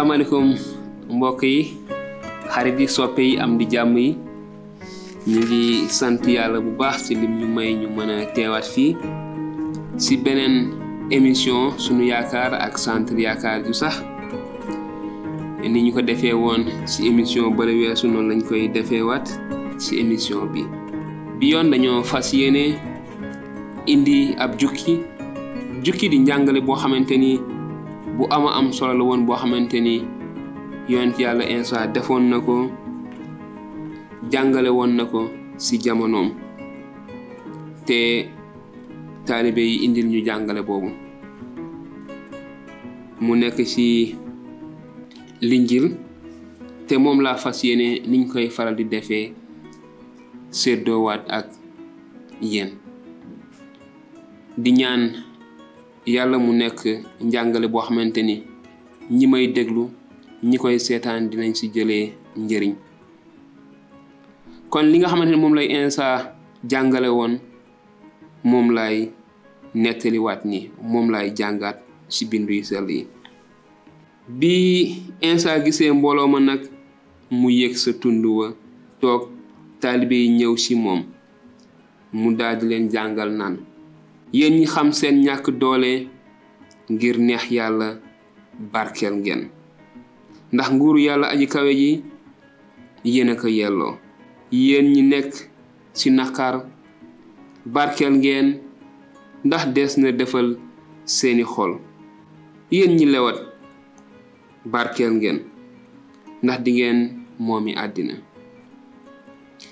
Assalamualaikum mbokk yi xarit yi soppe yi am di jàmm yi ñu ngi sant yàlla bu baax ci lim ñu may ñu mën a teewaat fii ci beneen émission sunu yaakaar ak centre yaakaar ju sax ni ñu ko defee woon ci émission bële weesu noonu lañ koy defee waat ci émission bi yoon dañoo fas yéene indi ab jukki di njàngale boo xamante ni bu ama am solo la woon boo xamante ni yonent yàlla Insa defoon na ko jàngale woon na ko ci jamonoom te taalibe yi indil ñu jàngale boobu mu nekk ci linjil te moom laa fas yéene niñ koy faral di defee séddoowaat ak yéen di ñaan yàlla mu nekk njàngale boo xamante ni ñi may déglu ñi koy seetaan dinañ ci jëlee njëriñ kon li nga xamante ni moom lay Insa jàngale woon moom lay nettaliwaat ni moom lay jàngaat ci bindu yu sell yi bi Insa gisee mbooloo ma nag mu yéeg sa tund wa toog taalibe yi ñëw ci moom mu daldi leen jàngal naan yéen ñi xam seen ñàkk doole ngir neex yàlla barkeel ngeen ndax nguuru yàlla aji kawe ji yéen a ko yelloo yéen ñi nekk ci naqar barkeel ngeen ndax des na defal seeni xol yéen ñi lewat barkeel ngeen ndax di ngeen moomi àddina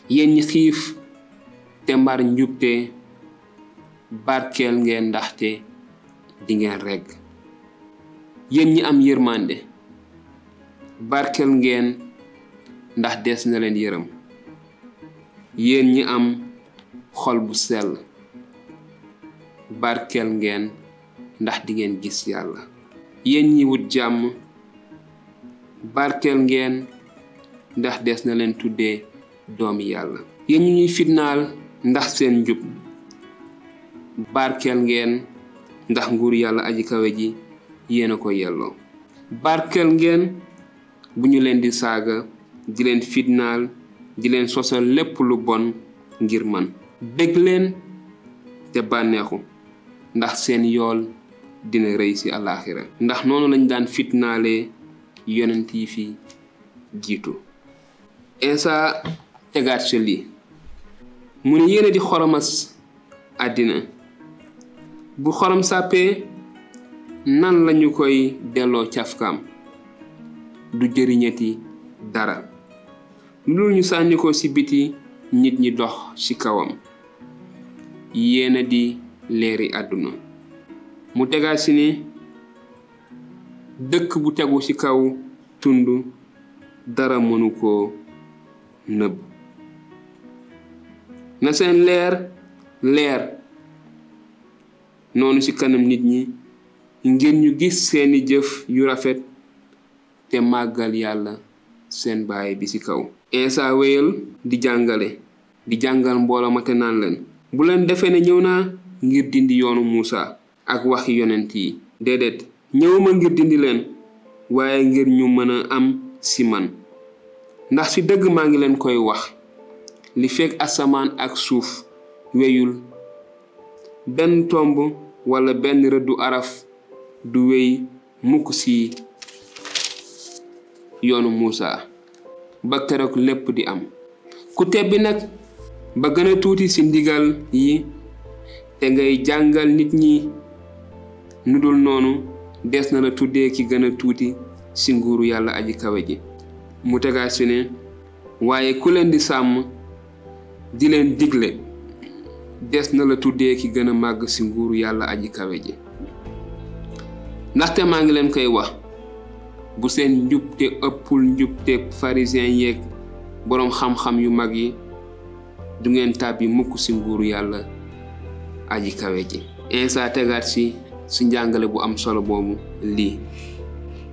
yéen ñi xiif te mbar njubte barkeel ngeen ndaxte di ngeen regg yéen ñi am yërmande barkeel ngeen ndax des na leen yërëm yéen ñi am xol bu sell barkeel ngeen ndax di ngeen gis yàlla yéen ñi wut jàmm barkeel ngeen ndax des na leen tuddee doomi yàlla yéen ñi ñuy fitnaal ndax seen njub barkeel ngeen ndax nguur yàlla aji kawe ji yéen a ko yelloo barkeel ngeen bu ñu leen di saaga di leen fitnaal di leen sosal lépp lu bon ngir man bég leen te bànneexu ndax seen yool dina rëy ci àllaaxira ndax noonu lañ daan fitnaalee yonent yi fi jiitu Insa tegaat ci lii mu ne yéen di xoromas àddina bu xorom sàppee nan lañu koy delloo cafkaam du jëriñati dara lu ñu sànni ko ci biti nit ñi dox ci kawam yéena di leeri àdduna mu tegaat ci ni dëkk bu tegu ci kaw tund dara mënu ko nëbb na seen leer noonu ci kanam nit ñi ngir ñu gis seeni jëf yu rafet te màggal yàlla seen baay bi ci kaw Insa wéyal di jàngal mbooloo ma te naan leen bu leen defee ne ñëw naa ngir dindi yoonu Muusa ak waxi yonent yi déedéet ñëwuma ngir dindi leen waaye ngir ñu mën a am ci man ndax ci dëgg maa ngi leen koy wax li fekk asamaan ak suuf weyul benn tomb wala benn rëddu araf du wey mukk ci yoonu Muusa ba keroog lépp di am ku tebbi nag ba gën a tuuti ci ndigal yi te ngay jàngal nit ñi nu dul noonu des na la tuddee ki gën a tuuti ci nguuru yàlla aji kawe ji mu tegaat ci ne waaye ku leen di sàmm di leen digle des na la tuddee ki gën a màgg ci nguuru yàlla aji kawe ji ndaxte maa ngi leen koy wax bu seen njubte ëppul njubte pharisien yeeg boroom xam-xam yu mag yi du ngeen tàbbi mukk ci nguuru yàlla aji kawe ji Insa tegaat ci njàngale bu am solo boobu lii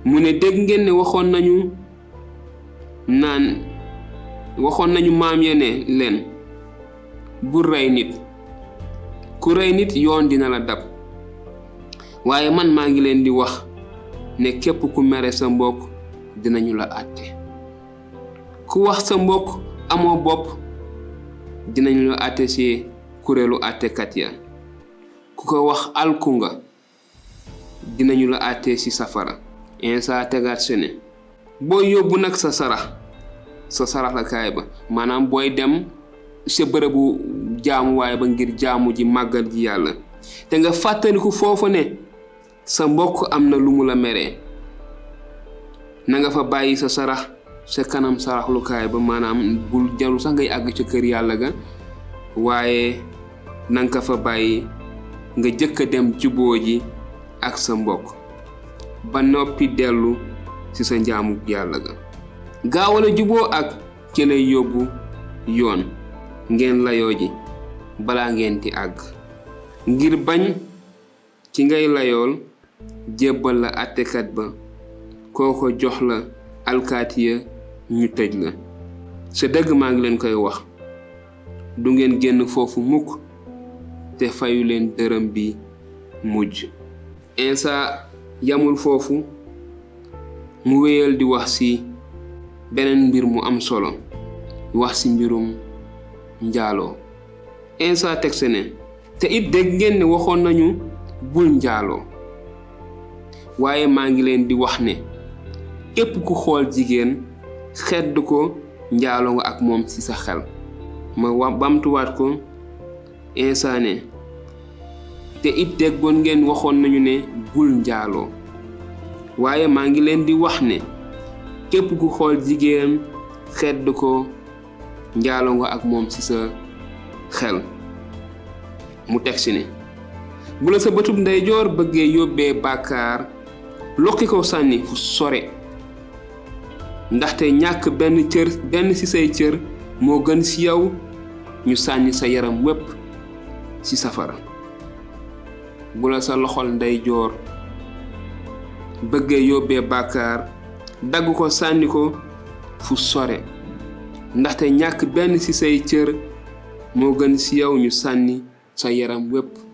mu ne dégg ngeen ne waxoon nañu maam ya ne leen bu rey nit ku rey nit yoon dina la dab waaye man maa ngi leen di wax ne képp ku mere sa mbokk dinañu la àtte ku wax sa mbokk amoo bopp dinañu la àtte ci kuréelu àttekat ya ku ko wax alku nga dinañu la àtte ci safara. Insa tegaat si ne booy yóbbu nag sa sarax la kaay ba maanaam booy dem sa bërëbu jaamuwaay ba ngir jaamu ji màggal ji yàlla te nga fàttaliku foofu ne sa mbokk am na lu mu la meree na nga fa bàyyi sa sarax sa kanam saraxlukaay ba maanaam bul jaru sax ngay àgg ca kër yàlla ga waaye nanga ko fa bàyyi nga jëkk a dem juboo ji ak sa mbokk ba noppi dellu ci sa njaamu yàlla ga gaawala juboo ak ci lay yóbbu yoon ngeen layoo ji balaa ngeen di àgg ngir bañ ci ngay layool jébbal la àttekat ba kooko jox la alkaatiya ñu tëj la sa dëgg maa ngi leen koy wax du ngeen génn foofu mukk te fayu leen dërëm bi mujj. Insa yamul foofu mu wéyal di wax ci beneen mbir mu am solo wax ci mbirum njaaloo. Insa teg se ne te it dégg ngeen ne waxoon nañu bul njaaloo waaye maa ngi leen di wax ne képp ku xool jigéen xedd ko njaaloo nga ak moom ci sa xel. ma bamtuwaat ko Insa ne te it déggoon ngeen waxoon nañu ne bul njaaloo waaye maa ngi leen di wax ne képp ku xool jigéen xedd ko njaaloo nga ak moom ci sa xel. mu teg si ne bu la sa bëtub ndeyjoor bëggee yóbbee bàkkaar lokki ko sànni fu sore ndaxte ñàkk benn ci say cër moo gën ci yow ñu sànni sa yaram wépp ci safara. bu la sa loxol ndeyjoor bëggee yóbbee bàkkaar dagg ko sànni ko fu sore ndaxte ñàkk benn ci say cër moo gën ci yow ñu sànni sa yaram wépp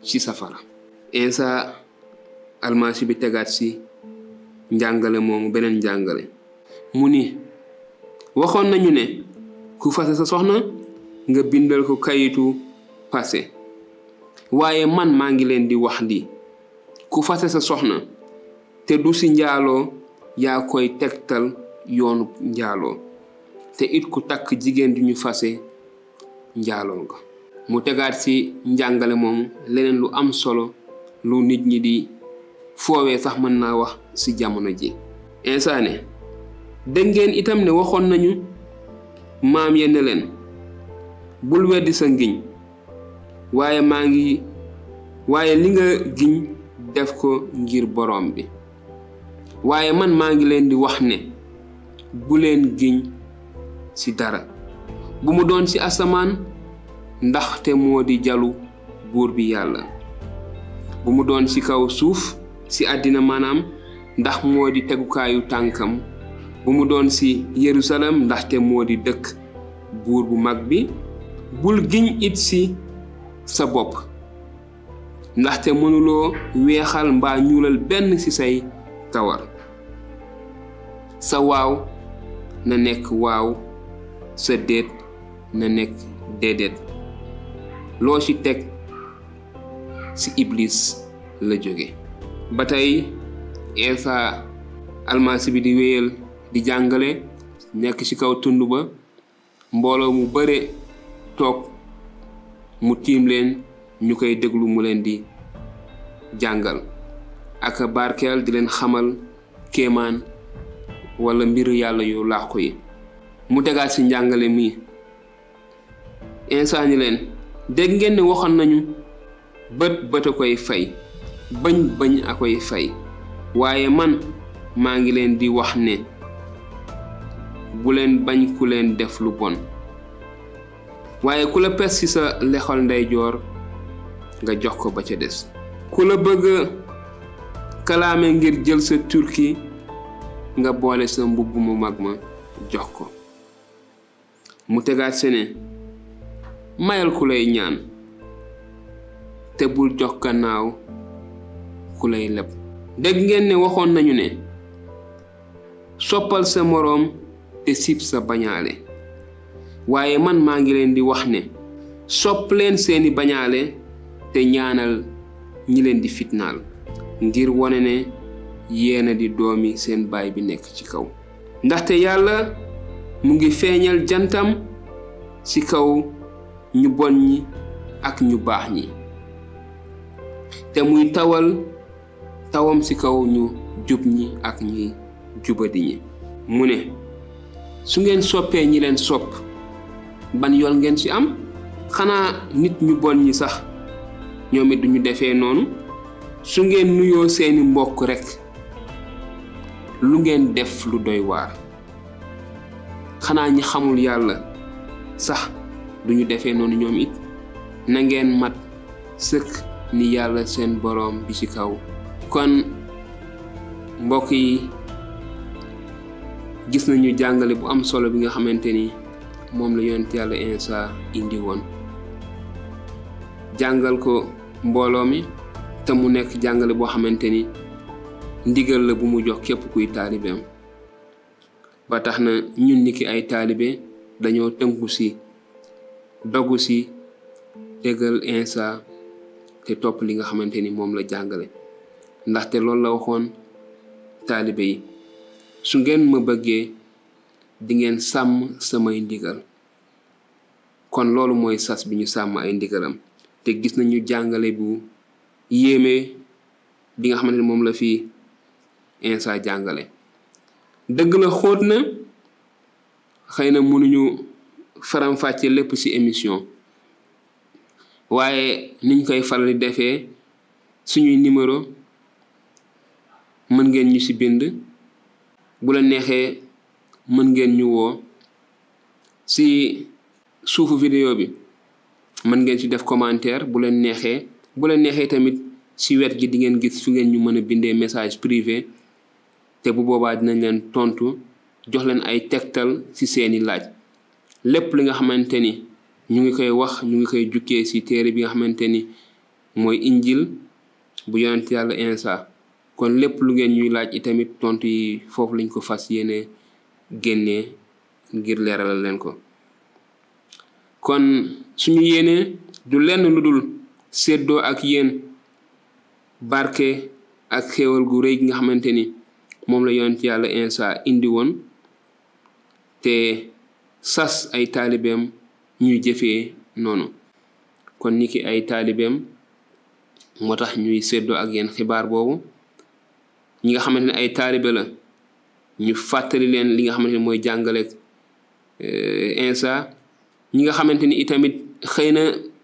ci safara. Insa almasi bi tegaat ci njàngale moomu beneen njàngale mu ni waxoon nañu ne ku fase sa soxna nga bindal ko kayitu passé waaye man maa ngi leen di wax di ku fase sa soxna te du ci njaaloo yaa koy tegtal yoonu njaaloo te it ku takk jigéen di ñu fase njaaloo nga. mu tegaat ci njàngale moom leneen lu am solo lu nit ñi di foowee sax mën naa wax ci jamono ji. Insa ne dégg ngeen itam ne waxoon nañu maam yenn leen bul weddi sa ngiñ waaye li nga giñ def ko ngir borom bi waaye man maa ngi leen di wax ne bu leen giñ ci dara bu mu doon ci asamaan ndaxte moo di jalu buur bi yàlla bu mu doon ci kaw suuf ci àddina maanaam ndax moo di tegukaayu tànkam bu mu doon ci Yerusalem ndaxte moo di dëkk buur bu mag bi bul giñ it ci sa bopp ndaxte mënuloo weexal mbaa ñuulal benn ci say kawar sa waaw na nekk waaw sa déet na nekk déedéet loo ci teg ci iblis la jóge. ba tey Insa almasi bi di wéyal di jàngale nekk ci kaw tund ba mbooloo mu bare toog mu tiim leen ñu koy déglu mu leen di jàngal ak barkeel di leen xamal kéemaan wala mbiru yàlla yu làqu yi. mu tegaat ci njàngale mi Insa ni leen dégg ngeen ne waxoon nañu bët a koy fay bañ a koy fay waaye man maa ngi leen di wax ne bu leen bañ ku leen def lu bon waaye ku la pes ci sa lexol ndeyjoor nga jox ko ba ca des ku la bëgg kalaame ngir jël sa turki nga boole sa mbubb mu mag ma jox ko. mu tegaat se ne mayal ku lay ñaan te bul jox gannaaw ku lay leb. dégg ngeen ne waxoon nañu ne soppal sa moroom te sib sa bañaale waaye man maa ngi leen di wax ne sopp leen seeni bañaale te ñaanal ñi leen di fitnaal ngir wone ne yéena di doomi seen baay bi nekk ci kaw ndaxte yàlla mu ngi feeñal jantam ci kaw ñu bon ñi ak ñu baax ñi te muy tawal tawam ci kaw ñu jub ñi ak ñi jubadi ñi mu ne su ngeen soppee ñi leen sopp ban yool ngeen ci am xanaa nit ñu bon ñi sax ñoom it duñu defee noonu su ngeen nuyoo seeni mbokk rekk lu ngeen def lu doy waar xanaa ñi xamul yàlla sax duñu defee noonu ñoom it na ngeen mat sëkk ni yàlla seen boroom bi ci kaw kon mbokk yi gis nañu jàngale bu am solo bi nga xamante ni moom la yonent yàlla Iisaa indi woon jàngal ko mbooloo mi te mu nekk jàngale boo xamante ni ndigal la bu mu jox képp kuy taalibeem ba tax na ñun niki ay taalibe dañoo tënku ci dogu ci déggal Iisaa te topp li nga xamante ni moom la jàngale ndaxte loolu la waxoon taalibe yi su ngeen ma bëggee di ngeen sàmm samay ndigal kon loolu mooy sas bi ñu sàmm ay ndigalam te gis nañu jàngale bu yéeme bi nga xamante ni moom la fi Iisaa jàngale dëgg la xóot na xëy na mënuñu faram-fàcce lépp ci émission waaye niñ koy faral di defee suñuy numéro mën ngeen ñu ci bind bu la neexee mën ngeen ñu woo ci suufu vidéo bi mën ngeen ci def commentaire bu leen neexee tamit ci wet gi di ngeen gis fi ngeen ñu mën a bindee message privé te bu boobaa dinañ leen tontu jox leen ay tegtal ci seeni laaj lépp li nga xamante ni ñu ngi koy wax ñu ngi koy jukkee ci téere bi nga xamante ni mooy injil bu yonent yàlla Iisaa kon lépp lu ngeen ñuy laaj itamit tontu yi foofu lañ ko fas yéene génnee ngir leeralal leen ko kon suñu yéene du lenn lu dul séddoo ak yéen barke ak xéewal gu rëy gi nga xamante ni moom la yonent yàlla Iisaa indi woon te sas ay taalibeem ñuy jëfee noonu kon niki ay taalibeem moo tax ñuy séddoo ak yéen xibaar boobu ñi nga xamante ne ay taalibe la ñu fàttali leen li nga xamante ne mooy jàngale Iisaa ñi nga xamante ni itamit xëy na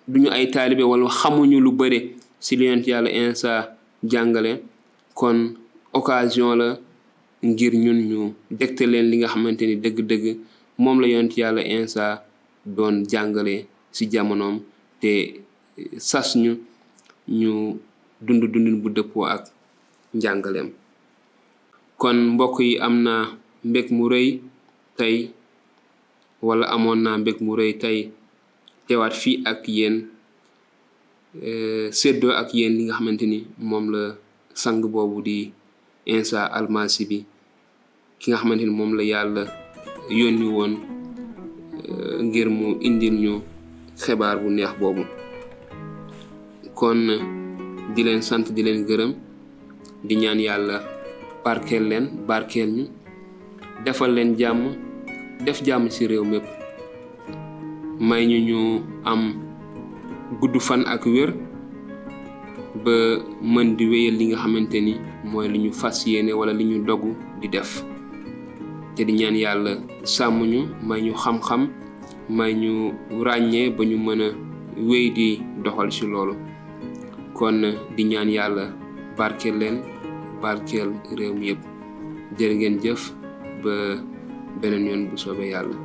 duñu ay taalibe wala xamuñu lu bëre ci li yonent yàlla Iisaa jàngale kon occasion la ngir ñun ñu dégte leen li nga xamante ni dëgg-dëgg moom la yonent yàlla Iisaa doon jàngale ci jamonoom te sas ñu dundin bu dëppoo ak njàngaleem kon mbokk yi am na mbég mu rëy tey wala amoon naa mbég mu rëy tey teewaat fii ak yéen séddoo ak yéen li nga xamante ni moom la sang boobu di Iisaa almasi bi ki nga xamante ni moom la yàlla yónni woon ngir mu indil ñu xibaar bu neex boobu kon di leen sant di leen gërëm di ñaan yàlla barkeel leen barkeel ñu defal leen jàmm def jàmm ci réew mépp may ñu am gudd fan ak wér ba mën di wéyal li nga xamante ni mooy li ñu fas yéene wala li ñu dogu di def te di ñaan yàlla sàmm ñu may ñu xam-xam may ñu ràññee ba ñu mën a wéy di doxal ci loolu kon di ñaan yàlla barkeel leen barkeel réew mi yëpp jërë ngeen jëf ba beneen yoon bu soobee yàlla